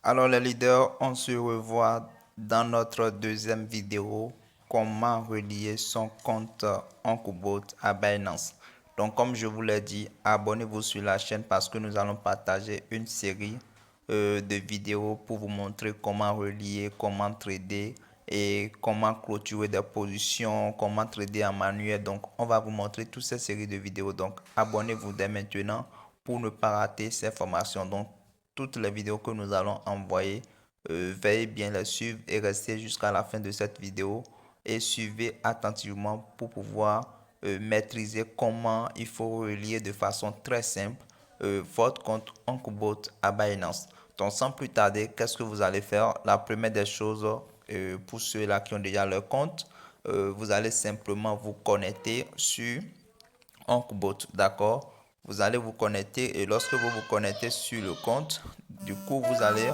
Alors les leaders, on se revoit dans notre deuxième vidéo, comment relier son compte Oncobot à Binance. Donc comme je vous l'ai dit, abonnez-vous sur la chaîne parce que nous allons partager une série de vidéos pour vous montrer comment relier, comment trader et comment clôturer des positions, comment trader en manuel. Donc on va vous montrer toutes ces séries de vidéos. Donc abonnez-vous dès maintenant pour ne pas rater ces formations. Donc toutes les vidéos que nous allons envoyer. Veuillez bien les suivre et restez jusqu'à la fin de cette vidéo et suivez attentivement pour pouvoir maîtriser comment il faut relier de façon très simple votre compte Oncobot à Binance. Donc sans plus tarder, qu'est-ce que vous allez faire? La première des choses, pour ceux-là qui ont déjà leur compte, vous allez simplement vous connecter sur Oncobot, d'accord? Vous allez vous connecter et lorsque vous vous connectez sur le compte, du coup, vous allez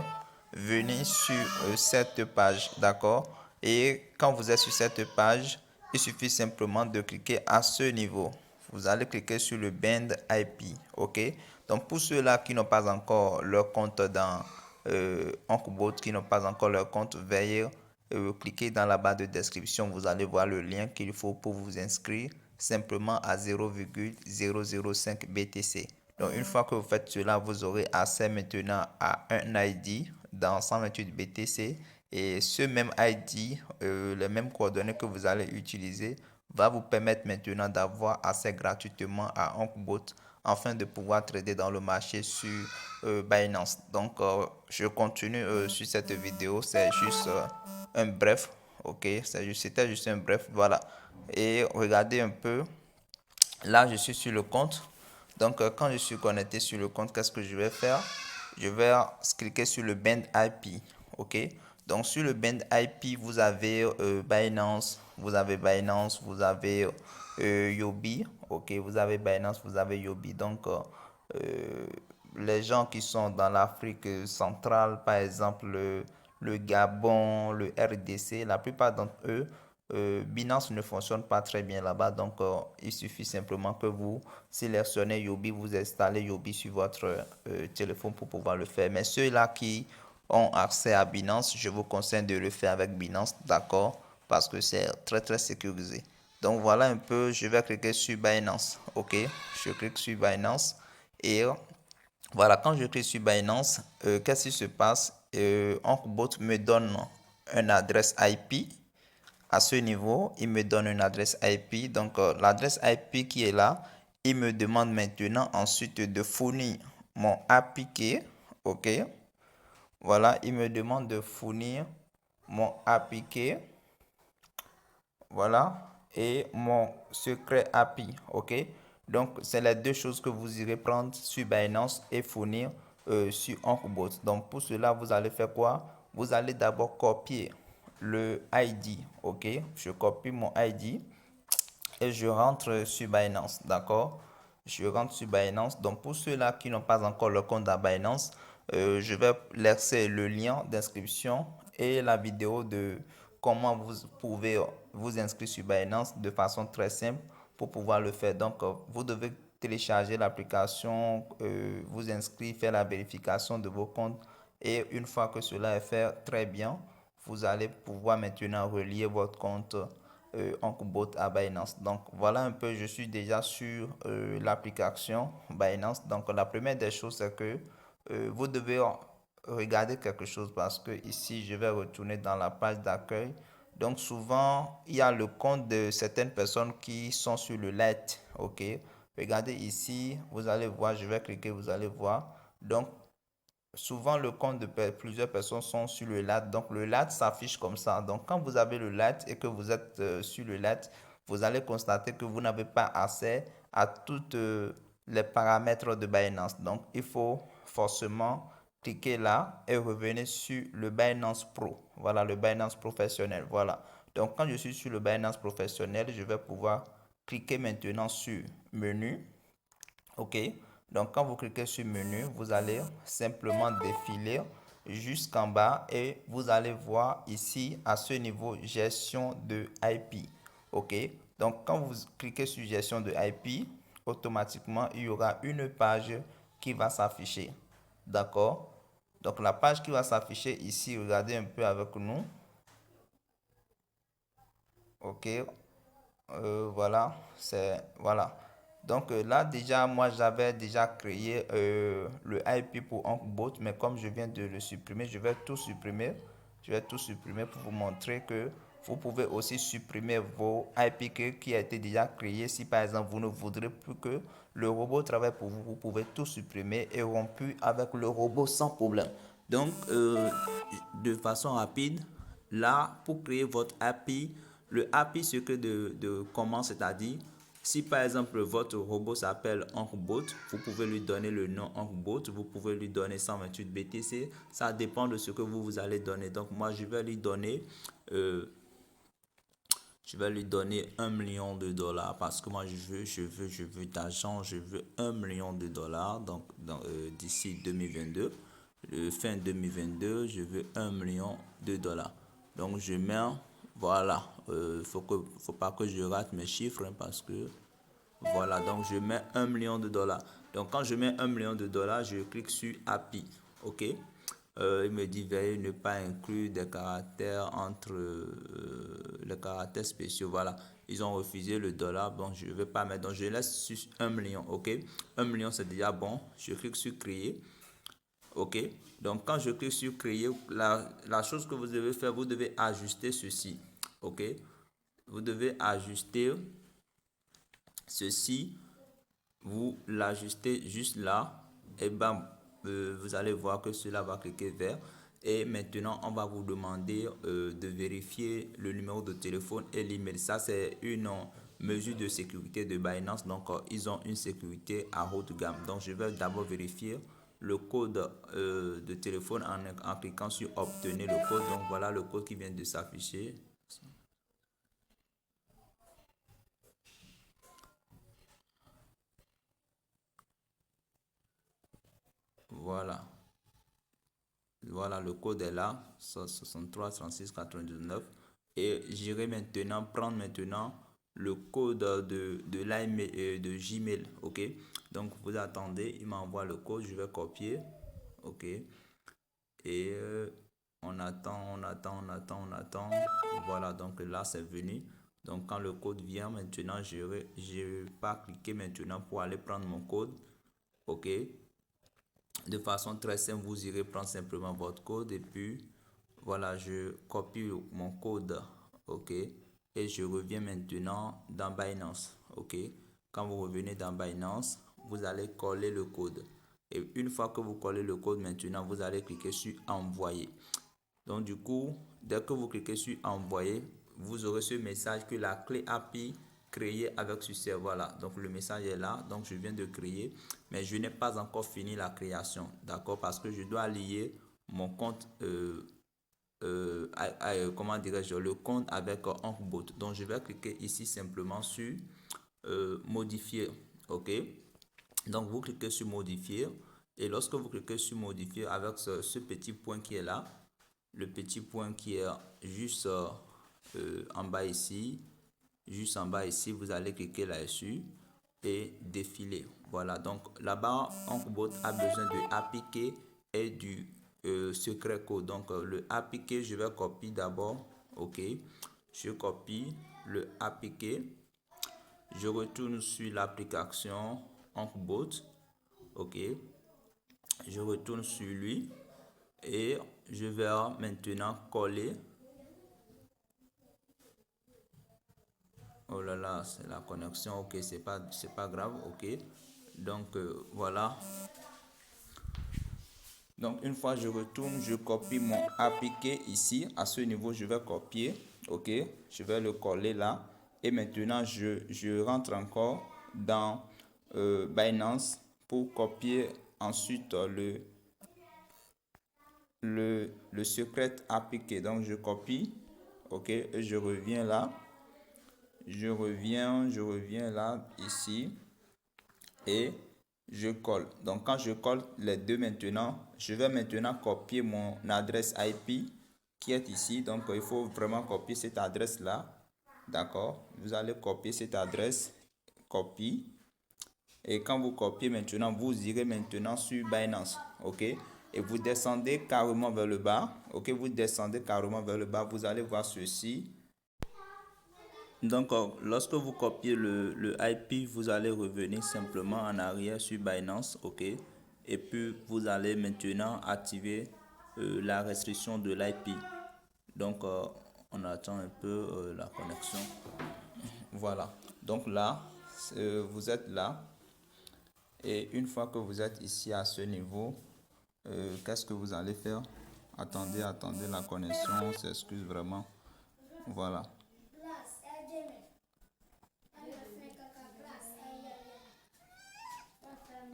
venir sur cette page, d'accord? Et quand vous êtes sur cette page, il suffit simplement de cliquer à ce niveau. Vous allez cliquer sur le band IP, ok? Donc, pour ceux-là qui n'ont pas encore leur compte dans Oncobot, qui n'ont pas encore leur compte, veuillez cliquez dans la barre de description, vous allez voir le lien qu'il faut pour vous inscrire simplement à 0,005 BTC. Donc une fois que vous faites cela, vous aurez accès maintenant à un ID dans 128 BTC et ce même ID, les mêmes coordonnées que vous allez utiliser, va vous permettre maintenant d'avoir accès gratuitement à Oncobot afin de pouvoir trader dans le marché sur Binance. Donc je continue sur cette vidéo, c'est juste un bref, ok, c'était juste un bref, voilà. Et regardez un peu, là je suis sur le compte. Donc quand je suis connecté sur le compte, qu'est-ce que je vais faire? Je vais cliquer sur le band IP, ok. Donc sur le band IP, vous avez Binance, vous avez Yobi, ok. Vous avez Binance, vous avez Yobi. Donc les gens qui sont dans l'Afrique centrale, par exemple le Gabon, le RDC, la plupart d'entre eux, Binance ne fonctionne pas très bien là-bas. Donc, il suffit simplement que vous sélectionnez Yobi, vous installez Yobi sur votre téléphone pour pouvoir le faire. Mais ceux-là qui ont accès à Binance, je vous conseille de le faire avec Binance, d'accord? Parce que c'est très, très sécurisé. Donc, voilà un peu, je vais cliquer sur Binance, ok? Je clique sur Binance et voilà, quand je clique sur Binance, qu'est-ce qui se passe? Oncobot me donne une adresse IP. À ce niveau, il me donne une adresse IP. Donc, l'adresse IP qui est là, il me demande maintenant ensuite de fournir mon API. OK. Voilà, il me demande de fournir mon API. Voilà. Et mon secret API. OK. Donc, c'est les deux choses que vous irez prendre sur Binance et fournir sur Oncobot. Donc, pour cela, vous allez faire quoi? Vous allez d'abord copier le ID. OK. Je copie mon ID et je rentre sur Binance. D'accord? Je rentre sur Binance. Donc, pour ceux-là qui n'ont pas encore le compte à Binance, je vais laisser le lien d'inscription et la vidéo de comment vous pouvez vous inscrire sur Binance de façon très simple pour pouvoir le faire. Donc, vous devez télécharger l'application, vous inscrire, faire la vérification de vos comptes et une fois que cela est fait, très bien, vous allez pouvoir maintenant relier votre compte Oncobot à Binance. Donc voilà un peu, je suis déjà sur l'application Binance. Donc la première des choses, c'est que vous devez regarder quelque chose parce que ici, je vais retourner dans la page d'accueil. Donc souvent, il y a le compte de certaines personnes qui sont sur le Lite. OK. Regardez ici, vous allez voir, je vais cliquer, vous allez voir. Donc souvent le compte de plusieurs personnes sont sur le LAT. Donc le LAT s'affiche comme ça. Donc quand vous avez le LAT et que vous êtes sur le LAT, vous allez constater que vous n'avez pas accès à toutes les paramètres de Binance. Donc il faut forcément cliquer là et revenir sur le Binance Pro. Voilà, le Binance professionnel. Voilà. Donc quand je suis sur le Binance professionnel, je vais pouvoir cliquer maintenant sur menu. OK. Donc, quand vous cliquez sur menu, vous allez simplement défiler jusqu'en bas et vous allez voir ici à ce niveau gestion de IP. OK. Donc, quand vous cliquez sur gestion de IP, automatiquement, il y aura une page qui va s'afficher. D'accord. Donc la page qui va s'afficher ici, regardez un peu avec nous. Ok, voilà, voilà. Donc là déjà, moi j'avais déjà créé le IP pour OncBot, mais comme je viens de le supprimer, je vais tout supprimer. Je vais tout supprimer pour vous montrer que vous pouvez aussi supprimer vos IP qui a été déjà créé. Si par exemple vous ne voudrez plus que le robot travaille pour vous, vous pouvez tout supprimer et rompu avec le robot sans problème. Donc de façon rapide, là pour créer votre API, le API secret de comment, c'est-à-dire si par exemple votre robot s'appelle OncBot, vous pouvez lui donner le nom OncBot, vous pouvez lui donner 128 BTC, ça dépend de ce que vous allez donner. Donc moi je vais lui donner euh, 1 million de dollars parce que moi je veux d'argent, je veux 1 million de dollars donc d'ici 2022, fin 2022, je veux 1 million de dollars. Donc je mets, voilà, faut pas que je rate mes chiffres hein, parce que voilà, donc je mets 1 million de dollars. Donc quand je mets 1 million de dollars, je clique sur API, ok. Il me dit veuillez ne pas inclure des caractères entre les caractères spéciaux. Voilà, ils ont refusé le dollar. Bon, je ne vais pas mettre. Donc, je laisse sur 1 million. Ok, 1 million, c'est déjà bon. Je clique sur créer. Ok, donc quand je clique sur créer, la chose que vous devez faire, vous devez ajuster ceci. Ok, vous devez ajuster ceci. Vous l'ajustez juste là. Et bam, vous allez voir que cela va cliquer vert. Et maintenant, on va vous demander de vérifier le numéro de téléphone et l'email. Ça, c'est une mesure de sécurité de Binance. Donc, ils ont une sécurité à haute gamme. Donc, je vais d'abord vérifier le code de téléphone en cliquant sur obtenir le code. Donc, voilà le code qui vient de s'afficher. Voilà. Voilà, le code est là, 63 36 99. Et j'irai maintenant prendre maintenant le code de Gmail. Ok. Donc vous attendez, il m'envoie le code, je vais copier. Ok. Et on attend. Voilà, donc là c'est venu. Donc quand le code vient maintenant, je vais pas cliquer maintenant pour aller prendre mon code. Ok. De façon très simple, vous irez prendre simplement votre code et puis voilà, je copie mon code, ok, et je reviens maintenant dans Binance, ok. Quand vous revenez dans Binance, vous allez coller le code et une fois que vous collez le code, maintenant vous allez cliquer sur envoyer. Donc du coup, dès que vous cliquez sur envoyer, vous aurez ce message que la clé API créée avec ce serveur-là. Donc le message est là, donc je viens de créer, mais je n'ai pas encore fini la création, d'accord, parce que je dois lier mon compte, comment dirais-je, le compte avec OncBot. Donc je vais cliquer ici simplement sur modifier, ok. Donc vous cliquez sur modifier et lorsque vous cliquez sur modifier avec ce petit point qui est là, le petit point qui est juste en bas ici, juste en bas ici, vous allez cliquer là-dessus et défiler. Voilà, donc là-bas, OncBot a besoin de appliquer et du secret code. Donc le appliquer, je vais copier d'abord. Ok, je copie le appliquer. Je retourne sur l'application OncBot. Ok, je retourne sur lui et je vais maintenant coller. Oh là là, c'est la connexion. Ok, c'est pas grave. Ok, donc voilà. Donc une fois je retourne, je copie mon appliqué ici. À ce niveau, je vais copier. Ok, je vais le coller là. Et maintenant, je rentre encore dans Binance pour copier ensuite le secret appliqué. Donc je copie. Ok, et je reviens là. Je reviens là, ici. Et je colle. Donc quand je colle les deux maintenant, je vais maintenant copier mon adresse IP qui est ici. Donc il faut vraiment copier cette adresse là. D'accord. Vous allez copier cette adresse. Copie. Et quand vous copiez maintenant, vous irez maintenant sur Binance. Ok. et vous descendez carrément vers le bas. Ok, vous descendez carrément vers le bas, vous allez voir ceci. Donc, lorsque vous copiez le IP, vous allez revenir simplement en arrière sur Binance, ok? Et puis, vous allez maintenant activer la restriction de l'IP. Donc, on attend un peu la connexion. Voilà. Donc là, vous êtes là. Et une fois que vous êtes ici à ce niveau, qu'est-ce que vous allez faire? Attendez, la connexion, on s'excuse vraiment. Voilà.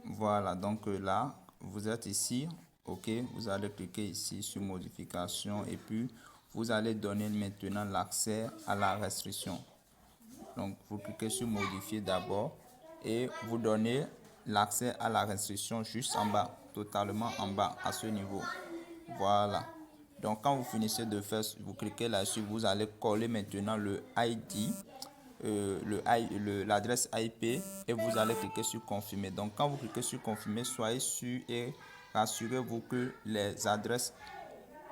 Voilà, donc là, vous êtes ici, ok, vous allez cliquer ici sur modification et puis vous allez donner maintenant l'accès à la restriction. Donc, vous cliquez sur modifier d'abord et vous donnez l'accès à la restriction juste en bas, totalement en bas, à ce niveau. Voilà. Donc, quand vous finissez de faire, vous cliquez là-dessus, vous allez coller maintenant le ID, l'adresse IP et vous allez cliquer sur confirmer. Donc, quand vous cliquez sur confirmer, soyez sûr et rassurez-vous que les adresses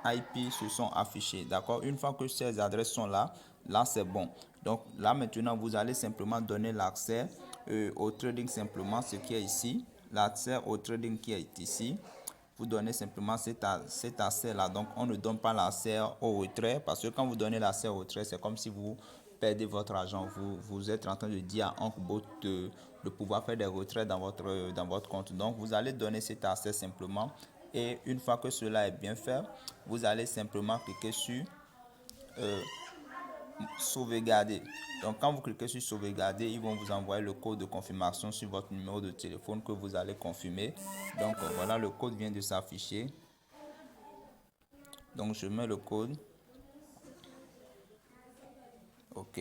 IP se sont affichées. D'accord? Une fois que ces adresses sont là, c'est bon. Donc, là maintenant, vous allez simplement donner l'accès au trading simplement, ce qui est ici. L'accès au trading qui est ici. Vous donnez simplement cet accès-là. Donc, on ne donne pas l'accès au retrait parce que quand vous donnez l'accès au retrait, c'est comme si vous perdez votre argent. Vous êtes en train de dire à Onkbot de pouvoir faire des retraits dans votre compte. Donc, vous allez donner cet accès simplement. Et une fois que cela est bien fait, vous allez simplement cliquer sur sauvegarder. Donc, quand vous cliquez sur sauvegarder, ils vont vous envoyer le code de confirmation sur votre numéro de téléphone que vous allez confirmer. Donc, voilà, le code vient de s'afficher. Donc, je mets le code. OK.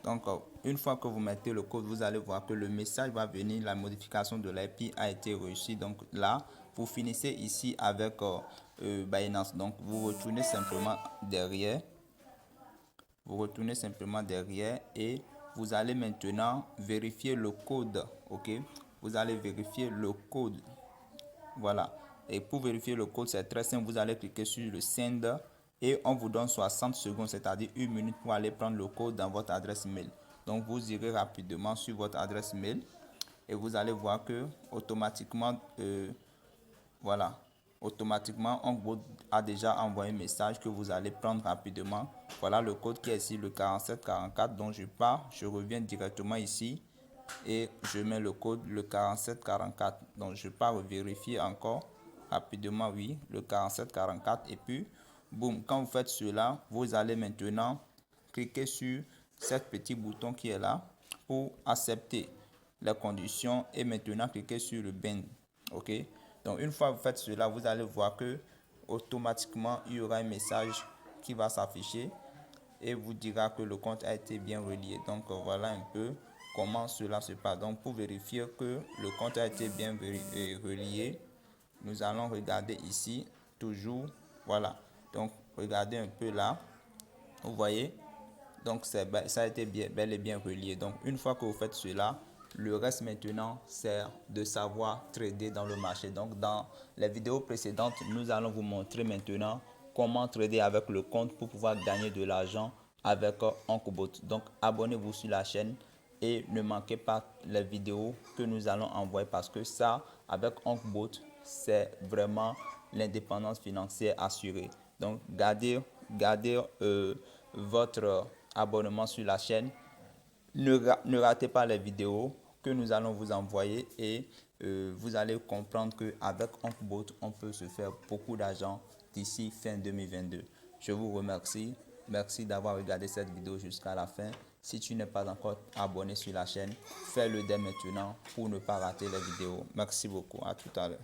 Donc, une fois que vous mettez le code, vous allez voir que le message va venir, la modification de l'IP a été réussie. Donc là, vous finissez ici avec Binance. Donc, vous retournez simplement derrière. Vous retournez simplement derrière et vous allez maintenant vérifier le code. OK? Vous allez vérifier le code. Voilà. Et pour vérifier le code, c'est très simple. Vous allez cliquer sur le send et on vous donne 60 secondes, c'est-à-dire 1 minute pour aller prendre le code dans votre adresse mail. Donc, vous irez rapidement sur votre adresse mail et vous allez voir que automatiquement, voilà, automatiquement, Onkbot a déjà envoyé un message que vous allez prendre rapidement. Voilà le code qui est ici, le 4744. Donc, je pars, je reviens directement ici et je mets le code, le 4744. Donc, je pars vérifier encore rapidement, oui, le 4744. Et puis, boum, quand vous faites cela, vous allez maintenant cliquer sur ce petit bouton qui est là pour accepter les conditions et maintenant cliquer sur le bin. OK? Donc, une fois que vous faites cela, vous allez voir que automatiquement, il y aura un message qui va s'afficher et vous dira que le compte a été bien relié. Donc, voilà un peu comment cela se passe. Donc, pour vérifier que le compte a été bien relié, nous allons regarder ici, toujours, voilà. Donc, regardez un peu là, vous voyez, donc ça a été bel et bien relié. Donc, une fois que vous faites cela, le reste maintenant, c'est de savoir trader dans le marché. Donc, dans les vidéos précédentes, nous allons vous montrer maintenant comment trader avec le compte pour pouvoir gagner de l'argent avec Onkbot. Donc, abonnez-vous sur la chaîne et ne manquez pas les vidéos que nous allons envoyer parce que ça, avec Onkbot, c'est vraiment l'indépendance financière assurée. Donc, gardez votre abonnement sur la chaîne. Ne ratez pas les vidéos que nous allons vous envoyer et vous allez comprendre qu'avec Onkbot, on peut se faire beaucoup d'argent d'ici fin 2022. Je vous remercie. Merci d'avoir regardé cette vidéo jusqu'à la fin. Si tu n'es pas encore abonné sur la chaîne, fais-le dès maintenant pour ne pas rater les vidéos. Merci beaucoup. À tout à l'heure.